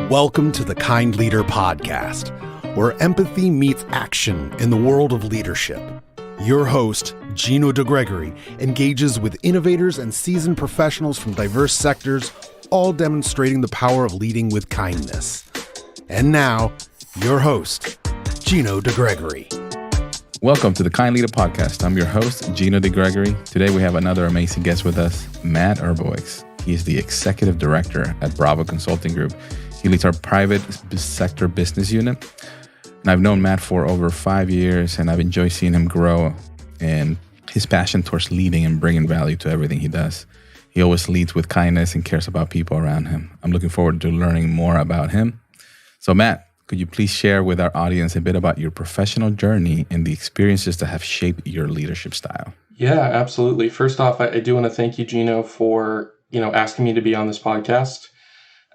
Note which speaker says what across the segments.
Speaker 1: Welcome to the Kind Leader Podcast, where empathy meets action in the world of leadership. Your host, Gino engages with innovators and seasoned professionals from diverse sectors, all demonstrating the power of leading with kindness. And now, your host, Gino
Speaker 2: Welcome to the Kind Leader Podcast. I'm your host, Gino Today we have another amazing guest with us, Matt Urbowicz. He is the Executive Director at Bravo Consulting Group. He leads our private sector business unit. And I've known Matt for over 5 years, and I've enjoyed seeing him grow and his passion towards leading and bringing value to everything he does. He always leads with kindness and cares about people around him. I'm looking forward to learning more about him. So Matt, could you please share with our audience a bit about your professional journey and the experiences that have shaped your leadership style?
Speaker 3: Yeah, absolutely. First off, I do want to thank you, Gino, for asking me to be on this podcast.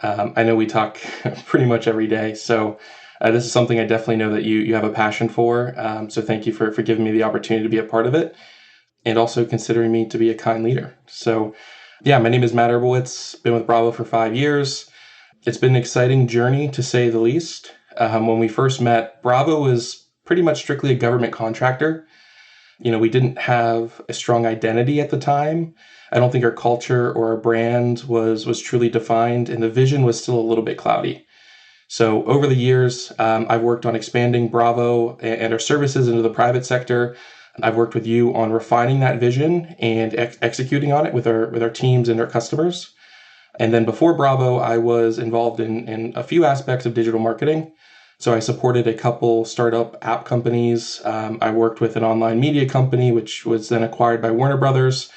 Speaker 3: I know we talk pretty much every day, so this is something I definitely know that you have a passion for. So thank you for giving me the opportunity to be a part of it, and also considering me to be a kind leader. So yeah, my name is Matt Urbowicz, been with Bravo for 5 years. It's been an exciting journey, to say the least. When we first met, Bravo was pretty much strictly a government contractor. We didn't have a strong identity at the time. I don't think our culture or our brand was truly defined, and the vision was still a little bit cloudy. So over the years, I've worked on expanding Bravo and our services into the private sector. I've worked with you on refining that vision and executing on it with our teams and our customers. And then before Bravo, I was involved in a few aspects of digital marketing. So I supported a couple startup app companies. I worked with an online media company, which was then acquired by Warner Brothers.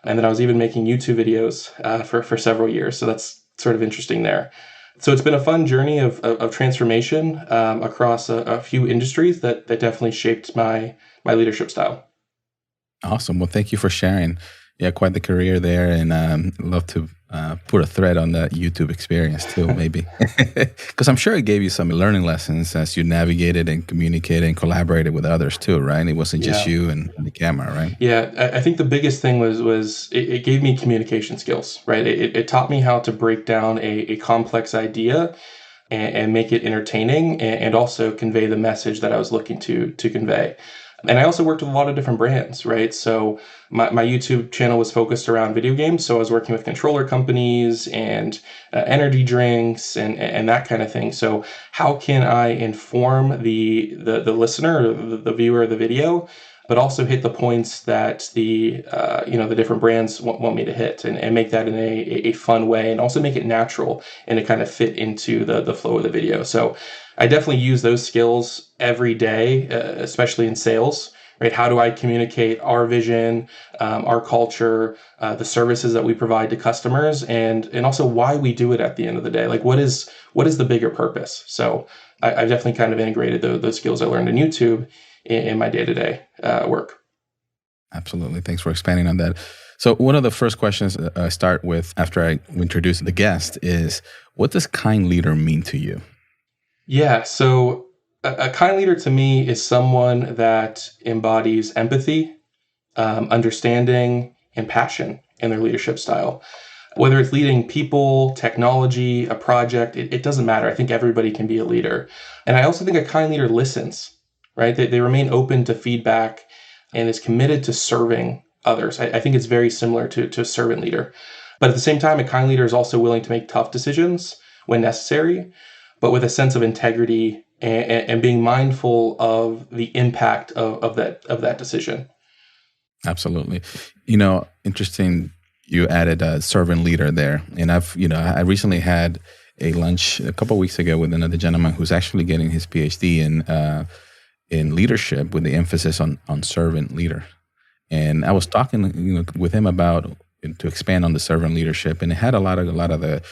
Speaker 3: And then I was even making YouTube videos for several years. So that's sort of interesting there. So it's been a fun journey of transformation across a few industries that definitely shaped my leadership style.
Speaker 2: Awesome. Well, thank you for sharing. Yeah, quite the career there, and love to put a thread on that YouTube experience too, maybe. Because I'm sure it gave you some learning lessons as you navigated and communicated and collaborated with others too, right? It wasn't just you and the camera, right?
Speaker 3: Yeah, I think the biggest thing was it gave me communication skills, right? It taught me how to break down a complex idea and make it entertaining and also convey the message that I was looking to convey. And I also worked with a lot of different brands, right? So my YouTube channel was focused around video games. So I was working with controller companies and energy drinks and that kind of thing. So how can I inform the listener, or the viewer of the video, but also hit the points that the different brands want me to hit, and make that in a fun way, and also make it natural and to kind of fit into the flow of the video. So I definitely use those skills every day, especially in sales, right? How do I communicate our vision, our culture, the services that we provide to customers, and also why we do it at the end of the day? Like, what is the bigger purpose? So I've definitely kind of integrated those skills I learned in YouTube in my day-to-day work.
Speaker 2: Absolutely. Thanks for expanding on that. So one of the first questions I start with after I introduce the guest is, what does kind leader mean to you?
Speaker 3: Yeah, so a kind leader to me is someone that embodies empathy, understanding, and passion in their leadership style. Whether it's leading people, technology, a project, it doesn't matter. I think everybody can be a leader. And I also think a kind leader listens, right? They remain open to feedback and is committed to serving others. I think it's very similar to a servant leader. But at the same time, a kind leader is also willing to make tough decisions when necessary, but with a sense of integrity and being mindful of the impact of that decision.
Speaker 2: Absolutely. Interesting. You added a servant leader there, and I recently had a lunch a couple of weeks ago with another gentleman who's actually getting his PhD in leadership with the emphasis on servant leader. And I was talking with him about to expand on the servant leadership, and it had a lot of the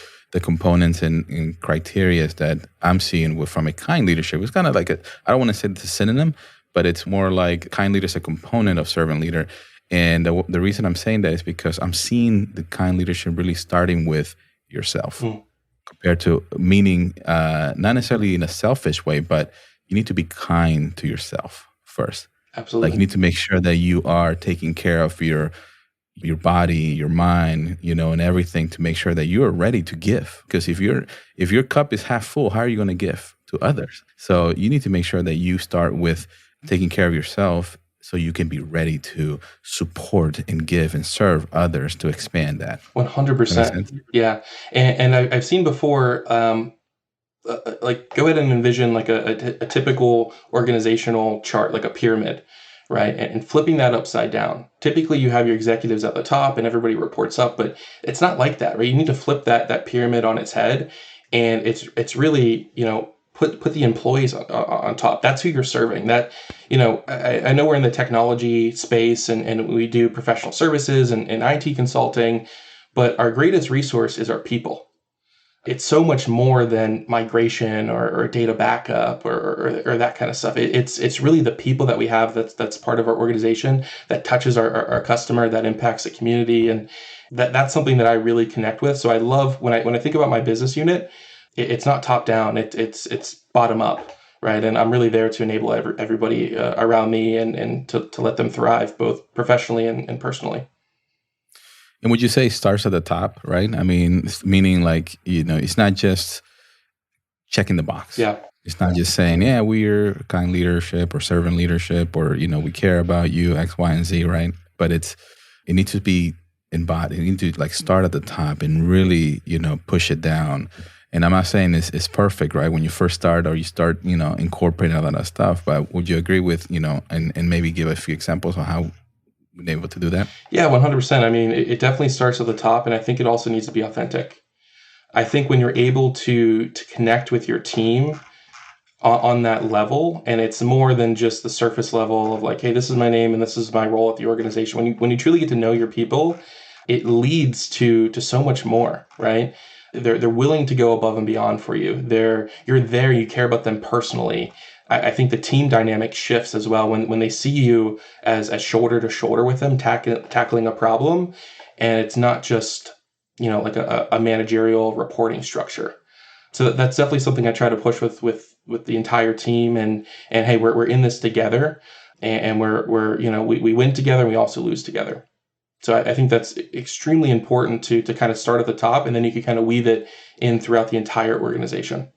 Speaker 2: components and criteria that I'm seeing from a kind leadership. It's kind of like I don't want to say it's a synonym, but it's more like kind leader is a component of servant leader. And the reason I'm saying that is because I'm seeing the kind leadership really starting with yourself, compared to meaning not necessarily in a selfish way, but you need to be kind to yourself first.
Speaker 3: Absolutely.
Speaker 2: Like, you need to make sure that you are taking care of your your body, your mind, and everything to make sure that you are ready to give. Because if your cup is half full, how are you going to give to others? So you need to make sure that you start with taking care of yourself so you can be ready to support and give and serve others to expand that.
Speaker 3: 100%. Yeah. And I've seen before, like go ahead and envision like a typical organizational chart, like a pyramid, right? And flipping that upside down. Typically you have your executives at the top and everybody reports up, but it's not like that, right? You need to flip that pyramid on its head. And it's really, put the employees on top. That's who you're serving. That, I know we're in the technology space and we do professional services and IT consulting, but our greatest resource is our people. It's so much more than migration or data backup or that kind of stuff. It's really the people that we have that's part of our organization that touches our customer, that impacts the community, and that's something that I really connect with. So I love when I think about my business unit, it's not top down, it's bottom up, right? And I'm really there to enable everybody around me and to let them thrive both professionally and personally.
Speaker 2: And would you say it starts at the top, right? I mean, meaning like, it's not just checking the box.
Speaker 3: Yeah.
Speaker 2: It's not just saying, yeah, we're kind leadership or servant leadership or, we care about you, X, Y, and Z, right? But it needs to be embodied. You need to like start at the top and really, push it down. And I'm not saying it's perfect, right? When you first start or you start, incorporating a lot of stuff, but would you agree with, and maybe give a few examples on how been able to do that?
Speaker 3: Yeah, 100%. I mean, it definitely starts at the top, and I think it also needs to be authentic. I think when you're able to connect with your team on that level, and it's more than just the surface level of like, hey, this is my name and this is my role at the organization. When you truly get to know your people, it leads to so much more, right? They're willing to go above and beyond for you. You're there, you care about them personally. I think the team dynamic shifts as well when they see you as shoulder to shoulder with them, tackling a problem, and it's not just like a managerial reporting structure. So that's definitely something I try to push with the entire team. And hey, we're in this together, and we win together, and we also lose together. So I think that's extremely important to kind of start at the top, and then you can kind of weave it in throughout the entire organization.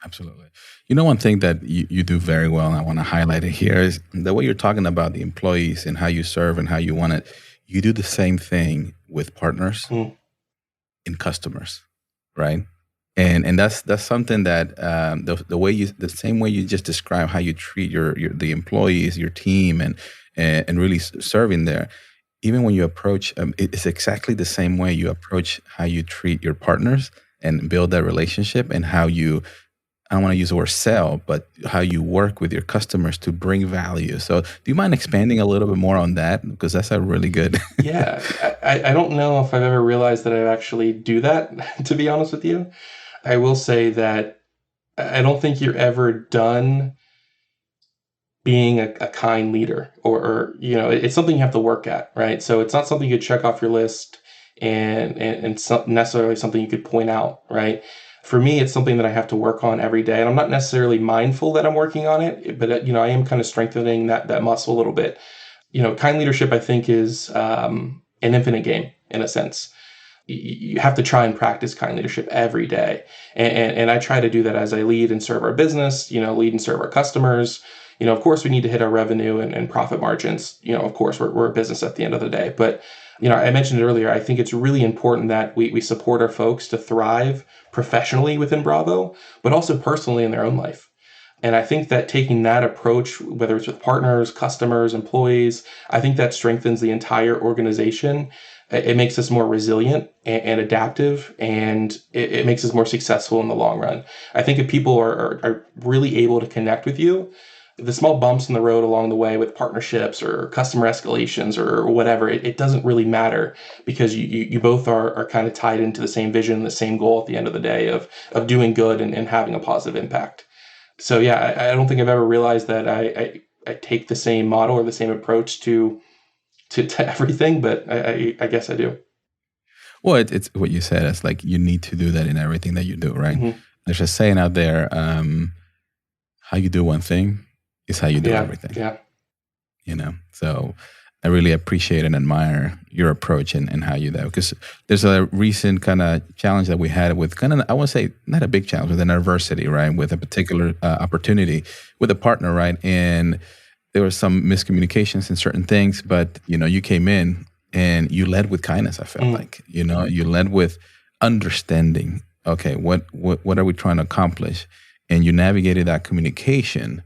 Speaker 2: Absolutely. One thing that you do very well, and I want to highlight it here, is the way you're talking about the employees and how you serve and how you want it. You do the same thing with partners and customers, right? And that's something that the same way you just describe how you treat the employees, your team, and really serving there. Even when you approach, it's exactly the same way you approach how you treat your partners and build that relationship, and how you, I don't want to use the word sell, but how you work with your customers to bring value. So do you mind expanding a little bit more on that? Because that's a really good.
Speaker 3: Yeah. I don't know if I've ever realized that I actually do that, to be honest with you. I will say that I don't think you're ever done being a kind leader, or it's something you have to work at, right? So it's not something you could check off your list and necessarily something you could point out, right? For me, it's something that I have to work on every day, and I'm not necessarily mindful that I'm working on it, but I am kind of strengthening that muscle a little bit. Kind leadership, I think, is an infinite game in a sense. You have to try and practice kind leadership every day, and I try to do that as I lead and serve our business. Lead and serve our customers. Of course, we need to hit our revenue and profit margins. Of course, we're a business at the end of the day. But, I mentioned it earlier, I think it's really important that we support our folks to thrive professionally within Bravo, but also personally in their own life. And I think that taking that approach, whether it's with partners, customers, employees, I think that strengthens the entire organization. It makes us more resilient and adaptive, and it makes us more successful in the long run. I think if people are really able to connect with you, the small bumps in the road along the way with partnerships or customer escalations or whatever, it doesn't really matter, because you both are kind of tied into the same vision, the same goal at the end of the day of doing good and having a positive impact. So yeah, I don't think I've ever realized that I take the same model or the same approach to everything, but I guess I do.
Speaker 2: Well, it's what you said. It's like you need to do that in everything that you do, right?
Speaker 3: Mm-hmm.
Speaker 2: There's a saying out there, how you do one thing is how you do everything.
Speaker 3: Yeah.
Speaker 2: So I really appreciate and admire your approach and how you do that. Because there's a recent kind of challenge that we had with kind of, I won't say not a big challenge, with an adversity, right? With a particular opportunity with a partner, right? And there was some miscommunications in certain things, but you came in and you led with kindness. I felt like, you led with understanding. Okay, what are we trying to accomplish? And you navigated that communication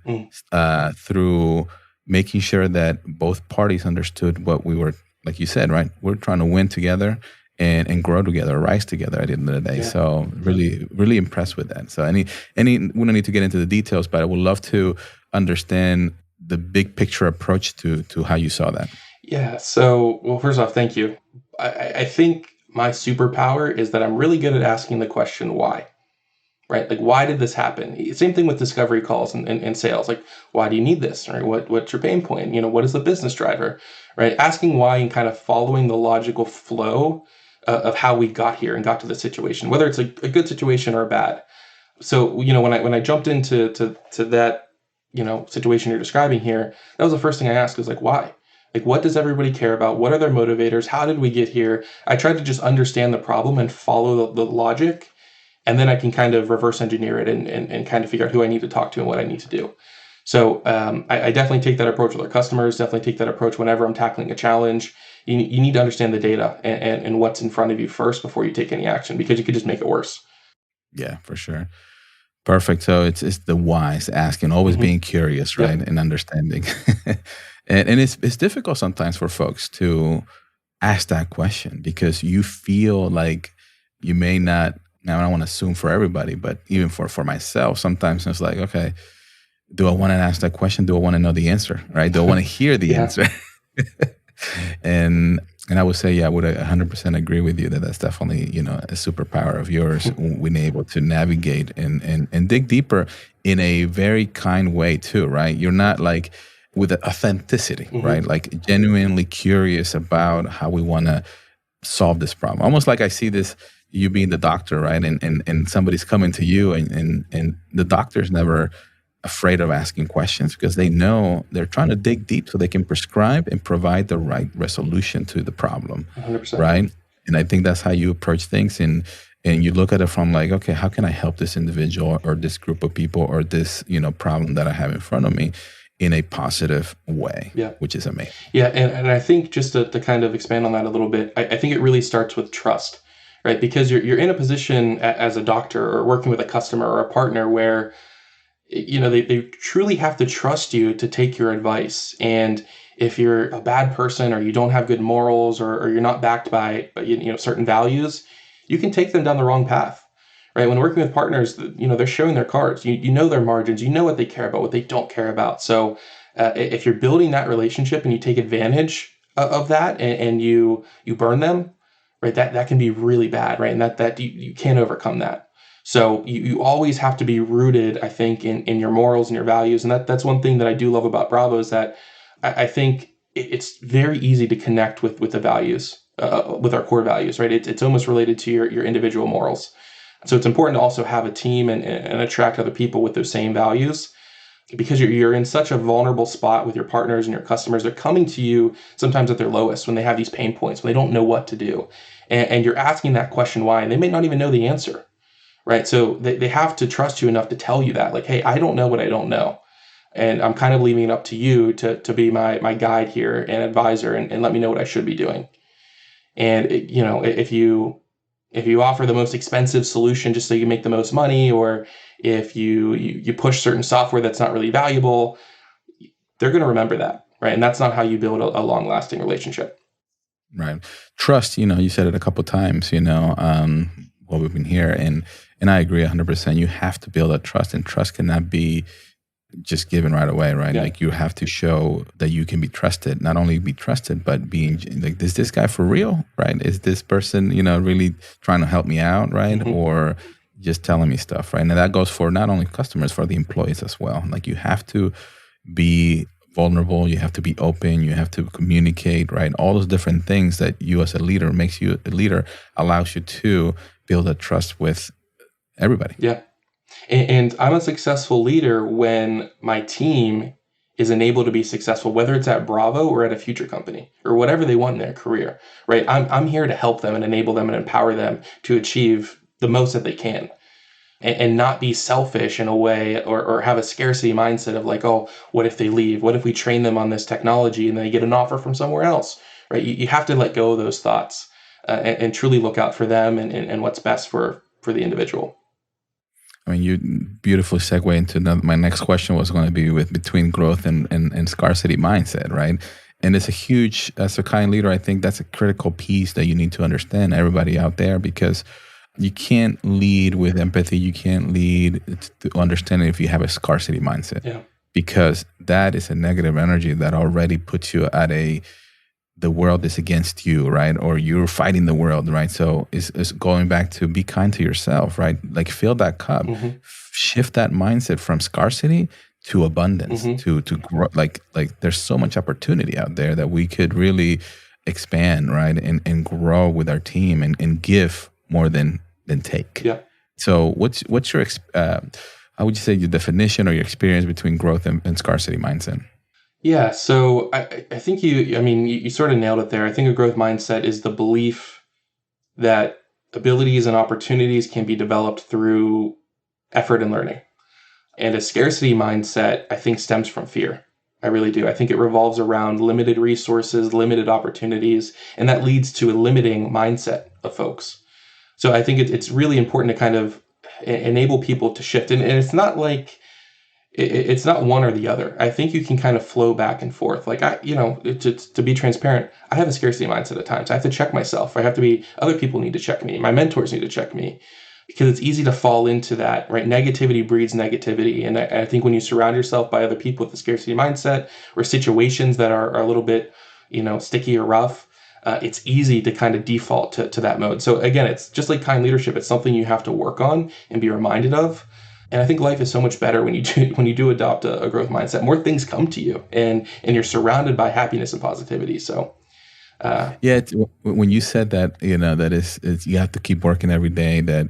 Speaker 2: through making sure that both parties understood what we were, like you said, right? We're trying to win together and grow together, rise together at the end of the day. Yeah. So really, really impressed with that. So we don't need to get into the details, but I would love to understand the big picture approach to how you saw that. Yeah.
Speaker 3: So, well, first off, thank you. I think my superpower is that I'm really good at asking the question, why? Right? Like, why did this happen? Same thing with discovery calls and sales. Like, why do you need this? Right? What's your pain point? What is the business driver? Right? Asking why and kind of following the logical flow of how we got here and got to the situation, whether it's a good situation or a bad. So, when I jumped into that, situation you're describing here, that was the first thing I asked, was like, why? Like, what does everybody care about? What are their motivators? How did we get here? I tried to just understand the problem and follow the logic. And then I can kind of reverse engineer it and kind of figure out who I need to talk to and what I need to do. So I definitely take that approach with our customers, definitely take that approach whenever I'm tackling a challenge. You need to understand the data and what's in front of you first before you take any action, because you could just make it worse.
Speaker 2: Yeah, for sure. Perfect. So it's the why, it's asking, always being curious, right? Yep. And understanding. and it's difficult sometimes for folks to ask that question, because you feel like you may not. Now, I don't want to assume for everybody, but even for myself, sometimes it's like, okay, do I want to ask that question? Do I want to know the answer, right? Do I want to hear the answer? And I would say, I would 100% agree with you that that's definitely, a superpower of yours, being able to navigate and dig deeper in a very kind way too, right? You're not like with authenticity, right? Like genuinely curious about how we want to solve this problem. Almost like I see this, you being the doctor, right? And somebody's coming to you and the doctor's never afraid of asking questions, because they know they're trying to dig deep so they can prescribe and provide the right resolution to the problem.
Speaker 3: 100%.
Speaker 2: Right? And I think that's how you approach things. And you look at it from like, okay, how can I help this individual or this group of people or this, problem that I have in front of me in a positive way, which is amazing.
Speaker 3: Yeah. And I think just to kind of expand on that a little bit, I think it really starts with trust. Right, because you're in a position as a doctor or working with a customer or a partner where, they truly have to trust you to take your advice. And if you're a bad person or you don't have good morals or you're not backed by certain values, you can take them down the wrong path. Right, when working with partners, they're showing their cards. You know their margins. You know what they care about, what they don't care about. So if you're building that relationship and you take advantage of that and you burn them. Right, that can be really bad, right? And that you can't overcome that. So you always have to be rooted, I think, in your morals and your values. And that's one thing that I do love about Bravo, is that I think it's very easy to connect with the values, with our core values, right? It's almost related to your individual morals. So it's important to also have a team and attract other people with those same values, because you're in such a vulnerable spot with your partners and your customers. They're coming to you sometimes at their lowest, when they have these pain points, when they don't know what to do. And you're asking that question, why, and they may not even know the answer, right? So they have to trust you enough to tell you that, like, hey, I don't know what I don't know. And I'm kind of leaving it up to you to be my guide here and advisor and let me know what I should be doing. And, if you offer the most expensive solution just so you make the most money, or if you push certain software that's not really valuable, they're going to remember that, right? And that's not how you build a long-lasting relationship.
Speaker 2: Right. Trust, you said it a couple of times, while we've been here, and I agree 100%. You have to build that trust, and trust cannot be just given right away, right? Yeah. Like, you have to show that you can be trusted, not only be trusted, but being like, is this guy for real, right? Is this person, really trying to help me out, right? Or just telling me stuff, right? And that goes for not only customers, for the employees as well. Like, you have to be vulnerable, you have to be open, you have to communicate, right? All those different things that you as a leader makes you a leader, allows you to build a trust with everybody.
Speaker 3: Yeah. And I'm a successful leader when my team is enabled to be successful, whether it's at Bravo or at a future company or whatever they want in their career, right? I'm here to help them and enable them and empower them to achieve the most that they can, and not be selfish in a way, or have a scarcity mindset of like, oh, what if they leave? What if we train them on this technology and they get an offer from somewhere else, right? You have to let go of those thoughts and truly look out for them and what's best for the individual.
Speaker 2: I mean, you beautifully segue into my next question was going to be with between growth and scarcity mindset, right? And it's a huge, as a kind leader, I think that's a critical piece that you need to understand, everybody out there, because you can't lead with empathy. You can't lead to understanding if you have a scarcity mindset, because that is a negative energy that already puts you at the world is against you, right? Or you're fighting the world, right? So it's going back to be kind to yourself, right? Like fill that cup, shift that mindset from scarcity to abundance, to grow. Like there's so much opportunity out there that we could really expand, right? And grow with our team and give more than take.
Speaker 3: Yeah.
Speaker 2: So what's your, how would you say your definition or your experience between growth and scarcity mindset?
Speaker 3: Yeah, so I think you sort of nailed it there. I think a growth mindset is the belief that abilities and opportunities can be developed through effort and learning. And a scarcity mindset, I think, stems from fear. I really do. I think it revolves around limited resources, limited opportunities, and that leads to a limiting mindset of folks. So I think it's really important to kind of enable people to shift. And it's not like, it's not one or the other. I think you can kind of flow back and forth. Like to be transparent, I have a scarcity mindset at times. I have to check myself. Other people need to check me. My mentors need to check me, because it's easy to fall into that, right? Negativity breeds negativity. And I think when you surround yourself by other people with a scarcity mindset or situations that are a little bit, sticky or rough, it's easy to kind of default to that mode. So again, it's just like kind leadership. It's something you have to work on and be reminded of. And I think life is so much better when you do adopt a growth mindset. More things come to you, and you're surrounded by happiness and positivity. So,
Speaker 2: when you said that, that is you have to keep working every day. That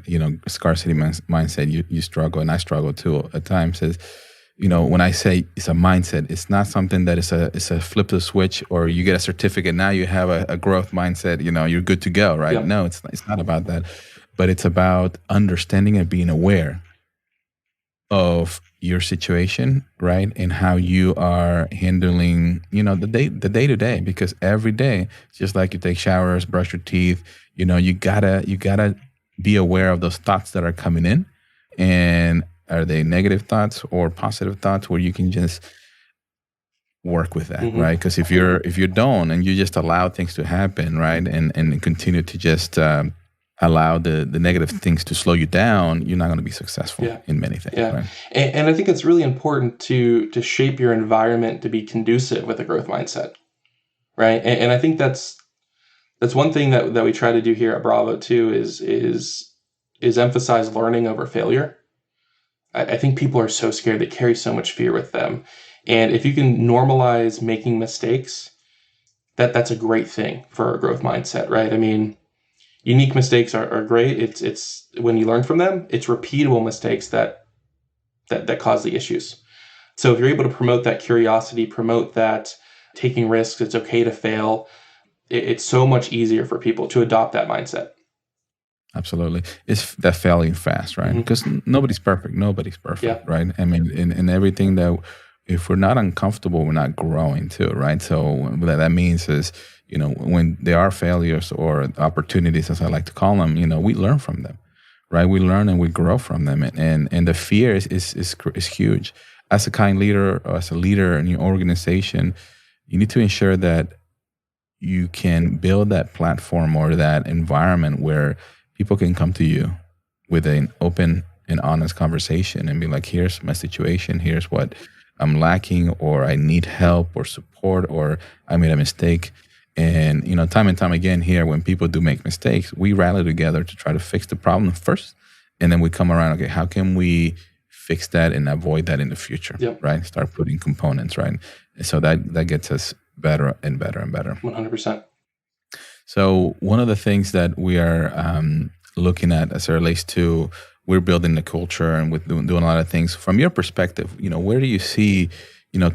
Speaker 2: scarcity mindset, you struggle, and I struggle too at times. Is when I say it's a mindset, it's not something that it's a flip the switch or you get a certificate. Now you have a growth mindset. You're good to go, right?
Speaker 3: Yep.
Speaker 2: No, it's not about that, but it's about understanding and being aware of your situation, right? And how you are handling, the day to day, because every day, just like you take showers, brush your teeth, you gotta be aware of those thoughts that are coming in, and are they negative thoughts or positive thoughts where you can just work with that, right? Because if you don't and you just allow things to happen, right, and continue to just allow the negative things to slow you down, you're not going to be successful in many things.
Speaker 3: Yeah.
Speaker 2: Right?
Speaker 3: And I think it's really important to shape your environment to be conducive with a growth mindset, right? And I think that's one thing that we try to do here at Bravo too, is emphasize learning over failure. I think people are so scared. They carry so much fear with them. And if you can normalize making mistakes, that's a great thing for a growth mindset, right? I mean, unique mistakes are great. It's when you learn from them, it's repeatable mistakes that cause the issues. So if you're able to promote that curiosity, promote that taking risks, it's okay to fail, it's so much easier for people to adopt that mindset.
Speaker 2: Absolutely. It's that failing fast, right? Because nobody's perfect. Right? I mean, in everything that, if we're not uncomfortable, we're not growing too, right? So what that means is, when there are failures or opportunities, as I like to call them, we learn from them, right? We learn and we grow from them. And the fear is huge. As a kind leader or as a leader in your organization, you need to ensure that you can build that platform or that environment where people can come to you with an open and honest conversation and be like, here's my situation, here's what I'm lacking, or I need help or support, or I made a mistake. And, time and time again here, when people do make mistakes, we rally together to try to fix the problem first. And then we come around, okay, how can we fix that and avoid that in the future, right? Start putting components, right? And so that gets us better and better and better.
Speaker 3: 100%.
Speaker 2: So one of the things that we are looking at as it relates to, we're building the culture and with doing a lot of things. From your perspective, where do you see,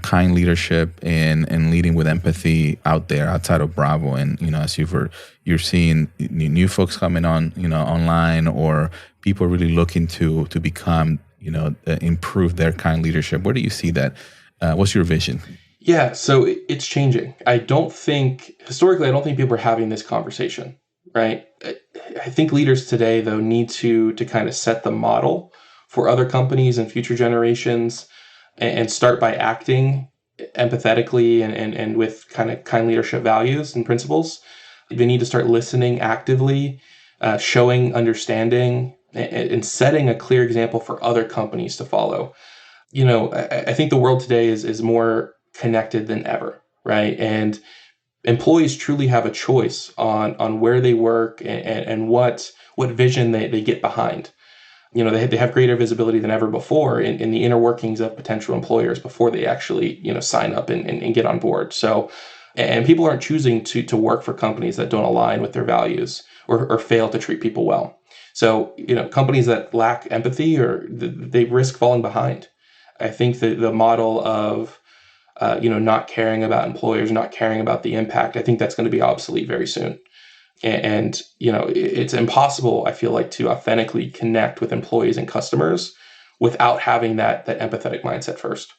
Speaker 2: kind leadership and leading with empathy out there outside of Bravo. And, as you're seeing new folks coming on, online, or people really looking to become, improve their kind leadership. Where do you see that? What's your vision?
Speaker 3: Yeah, so it's changing. Historically, I don't think people are having this conversation, right? I think leaders today, though, need to kind of set the model for other companies and future generations, and start by acting empathetically and with kind leadership values and principles. They need to start listening actively, showing understanding, and setting a clear example for other companies to follow. I think the world today is more connected than ever, right? And employees truly have a choice on where they work and what vision they get behind. They have greater visibility than ever before in the inner workings of potential employers before they actually, sign up and get on board. So, and people aren't choosing to work for companies that don't align with their values or fail to treat people well. So, companies that lack empathy, they risk falling behind. I think that the model of not caring about employers, not caring about the impact, I think that's going to be obsolete very soon. And it's impossible, I feel like, to authentically connect with employees and customers without having that empathetic mindset first.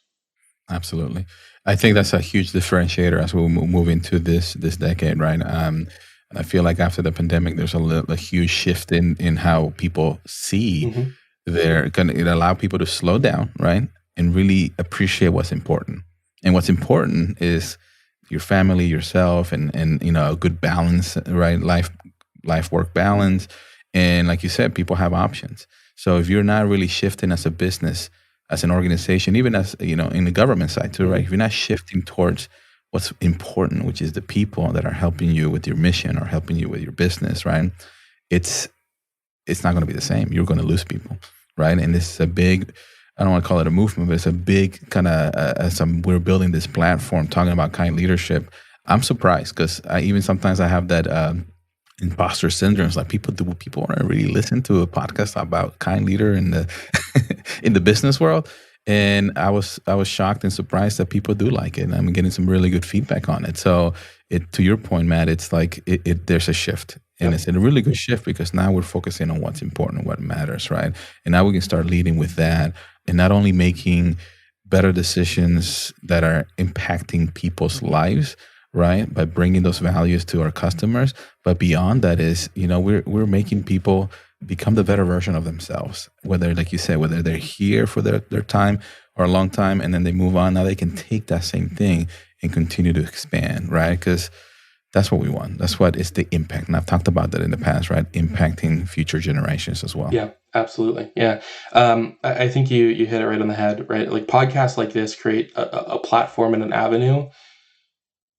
Speaker 2: Absolutely. I think that's a huge differentiator as we move into this decade, right? And I feel like after the pandemic, there's a huge shift in how people see.
Speaker 3: Mm-hmm.
Speaker 2: It allow people to slow down, right? And really appreciate what's important. And what's important is your family, yourself, and a good balance, right? Life work balance. And like you said, people have options. So if you're not really shifting as a business, as an organization, even as in the government side too, right? If you're not shifting towards what's important, which is the people that are helping you with your mission or helping you with your business, right? It's not going to be the same. You're going to lose people, right? And this is a big, I don't want to call it a movement, but it's a big kind of, we're building this platform talking about kind leadership. I'm surprised because sometimes I have that imposter syndrome. It's like people want to really listen to a podcast about kind leader in the in the business world. And I was shocked and surprised that people do like it. And I'm getting some really good feedback on it. So to your point, Matt, it's like there's a shift. And it's a really good shift because now we're focusing on what's important, what matters, right? And now we can start leading with that and not only making better decisions that are impacting people's lives, right? By bringing those values to our customers. But beyond that is, we're making people become the better version of themselves. Whether, like you said, whether they're here for their time or a long time and then they move on, now they can take that same thing and continue to expand, right? Because that's what we want. That's what is the impact. And I've talked about that in the past, right? Impacting future generations as well.
Speaker 3: Yeah, absolutely. Yeah. I think you hit it right on the head, right? Like podcasts like this create a platform and an avenue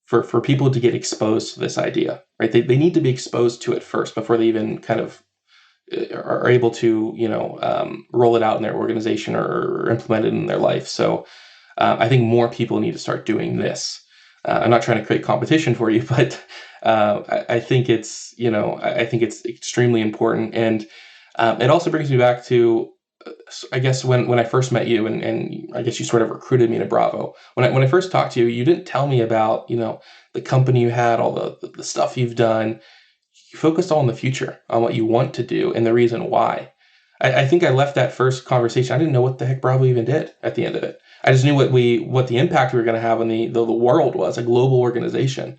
Speaker 3: for people to get exposed to this idea, right? They need to be exposed to it first before they even kind of are able to, roll it out in their organization or implement it in their life. So I think more people need to start doing this. I'm not trying to create competition for you, but I think it's, it's extremely important. And it also brings me back to, I guess when I first met you and I guess you sort of recruited me to Bravo. When I first talked to you, you didn't tell me about, the company you had, all the stuff you've done. You focused all on the future, on what you want to do and the reason why. I think I left that first conversation. I didn't know what the heck Bravo even did at the end of it. I just knew what the impact we were going to have on the world was, a global organization.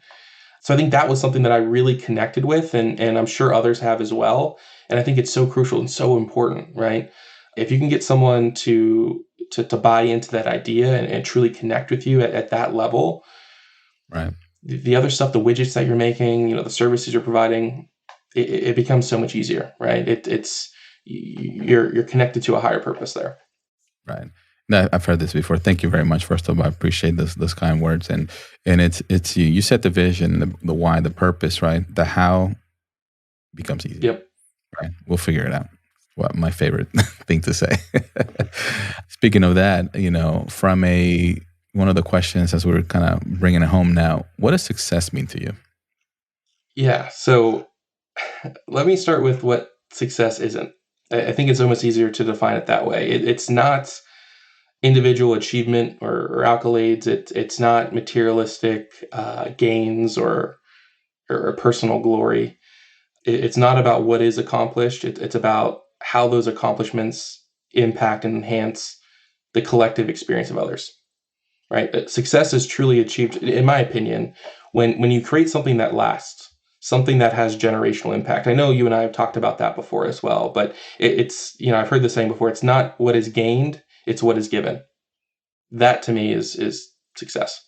Speaker 3: So I think that was something that I really connected with, and I'm sure others have as well. And I think it's so crucial and so important, right? If you can get someone to buy into that idea and truly connect with you at that level,
Speaker 2: right?
Speaker 3: The other stuff, the widgets that you're making, the services you're providing, it becomes so much easier, right? You're connected to a higher purpose there.
Speaker 2: Right. No, I've heard this before. Thank you very much. First of all, I appreciate those kind words. And it's you set the vision, the why, the purpose, right? The how becomes easy.
Speaker 3: Yep.
Speaker 2: Right. We'll figure it out. Well, my favorite thing to say. Speaking of that, from one of the questions as we're kind of bringing it home now, what does success mean to you?
Speaker 3: Yeah. So let me start with what success isn't. I think it's almost easier to define it that way. It's not individual achievement or accolades. It's not materialistic gains or personal glory. It's not about what is accomplished. It's about how those accomplishments impact and enhance the collective experience of others. Right? Success is truly achieved, in my opinion, when you create something that lasts, something that has generational impact. I know you and I have talked about that before as well, but it's, I've heard the saying before, it's not what is gained, it's what is given. That to me is success.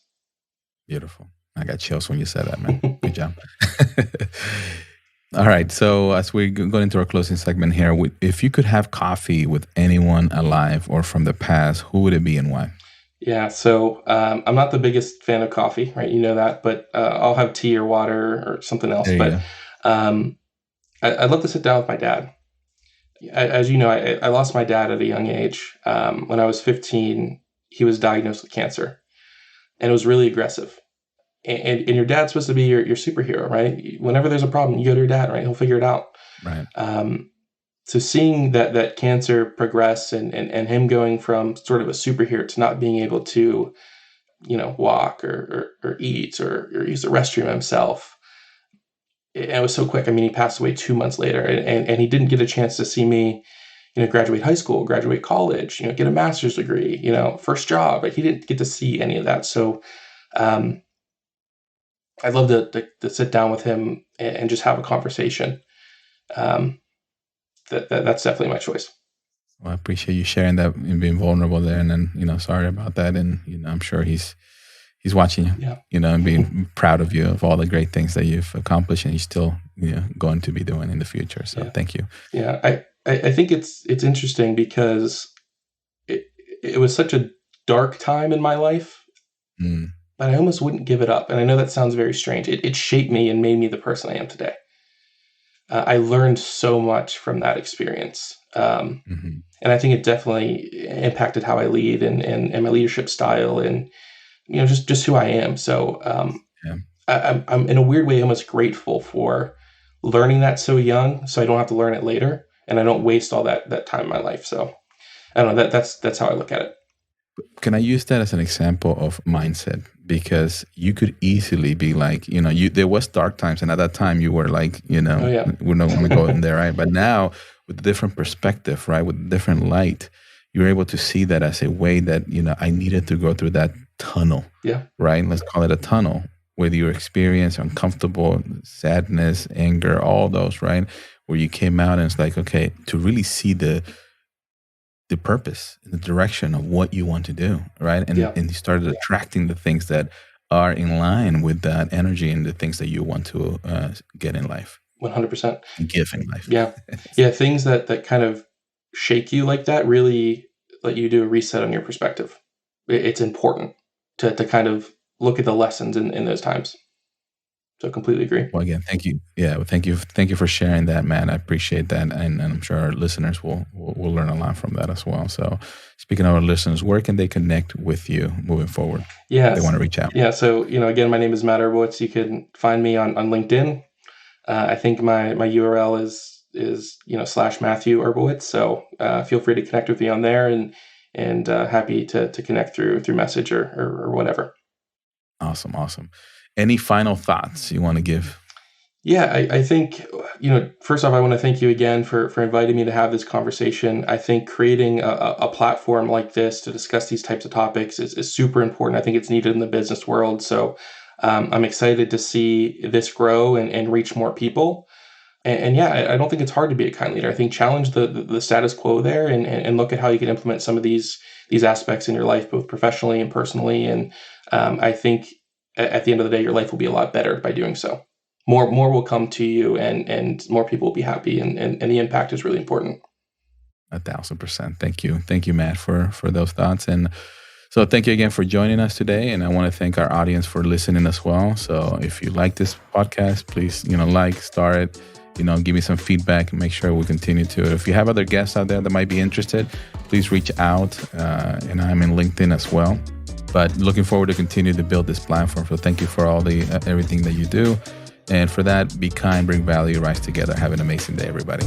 Speaker 2: Beautiful. I got chills when you said that, man. Good job. All right. So as we go into our closing segment here, if you could have coffee with anyone alive or from the past, who would it be and why?
Speaker 3: Yeah. So I'm not the biggest fan of coffee, right? You know that, but I'll have tea or water or something else. But I'd love to sit down with my dad. As you know, I lost my dad at a young age. When I was 15, he was diagnosed with cancer, and it was really aggressive. And your dad's supposed to be your superhero, right? Whenever there's a problem, you go to your dad, right? He'll figure it out.
Speaker 2: Right.
Speaker 3: So seeing that cancer progress and him going from sort of a superhero to not being able to, walk or eat or use the restroom himself, it was so quick. I mean, he passed away 2 months later, and he didn't get a chance to see me, graduate high school, graduate college, get a master's degree, first job. But he didn't get to see any of that. So I'd love to sit down with him and just have a conversation. That's definitely my choice.
Speaker 2: Well, I appreciate you sharing that and being vulnerable there. And then, sorry about that. And, I'm sure he's watching you, and being proud of you of all the great things that you've accomplished and you're still, going to be doing in the future. So thank you.
Speaker 3: Yeah. I think it's interesting because it was such a dark time in my life, but I almost wouldn't give it up. And I know that sounds very strange. It shaped me and made me the person I am today. I learned so much from that experience. And I think it definitely impacted how I lead and my leadership style and, just who I am. So I'm in a weird way almost grateful for learning that so young so I don't have to learn it later and I don't waste all that time in my life. So I don't know, that's how I look at it.
Speaker 2: Can I use that as an example of mindset? Because you could easily be like, there was dark times, and at that time you were like, we're not going to go in there, right? But now with a different perspective, right, with a different light, you're able to see that as a way that, I needed to go through that tunnel, right? Let's call it a tunnel, where you experience uncomfortable, sadness, anger, all those, right? Where you came out and it's like, okay, to really see the purpose, the direction of what you want to do, right? And you started attracting the things that are in line with that energy and the things that you want to get in life.
Speaker 3: 100%.
Speaker 2: Give in life.
Speaker 3: Yeah. Things that kind of shake you like that really let you do a reset on your perspective. It's important to kind of look at the lessons in those times. So I completely agree.
Speaker 2: Well, again, thank you. Yeah, well, thank you for sharing that, Matt. I appreciate that, and I'm sure our listeners will learn a lot from that as well. So, speaking of our listeners, where can they connect with you moving forward?
Speaker 3: Yeah,
Speaker 2: they want to reach out.
Speaker 3: Yeah, so again, my name is Matt Urbowicz. You can find me on LinkedIn. I think my URL is / Matthew Urbowicz. So feel free to connect with me on there, and happy to connect through message or whatever.
Speaker 2: Awesome. Any final thoughts you want to give?
Speaker 3: Yeah, I think, first off, I want to thank you again for inviting me to have this conversation. I think creating a platform like this to discuss these types of topics is super important. I think it's needed in the business world. So I'm excited to see this grow and reach more people. And I don't think it's hard to be a kind leader. I think challenge the status quo there and look at how you can implement some of these aspects in your life, both professionally and personally. And I think at the end of the day, your life will be a lot better by doing so. More will come to you, and more people will be happy, and the impact is really important.
Speaker 2: 1,000%. Thank you, Matt, for those thoughts. And so thank you again for joining us today. And I want to thank our audience for listening as well. So if you like this podcast, please, start it, give me some feedback and make sure we continue to. If you have other guests out there that might be interested, please reach out. And I'm in LinkedIn as well. But looking forward to continue to build this platform. So thank you for all everything that you do. And for that, be kind, bring value, rise together. Have an amazing day, everybody.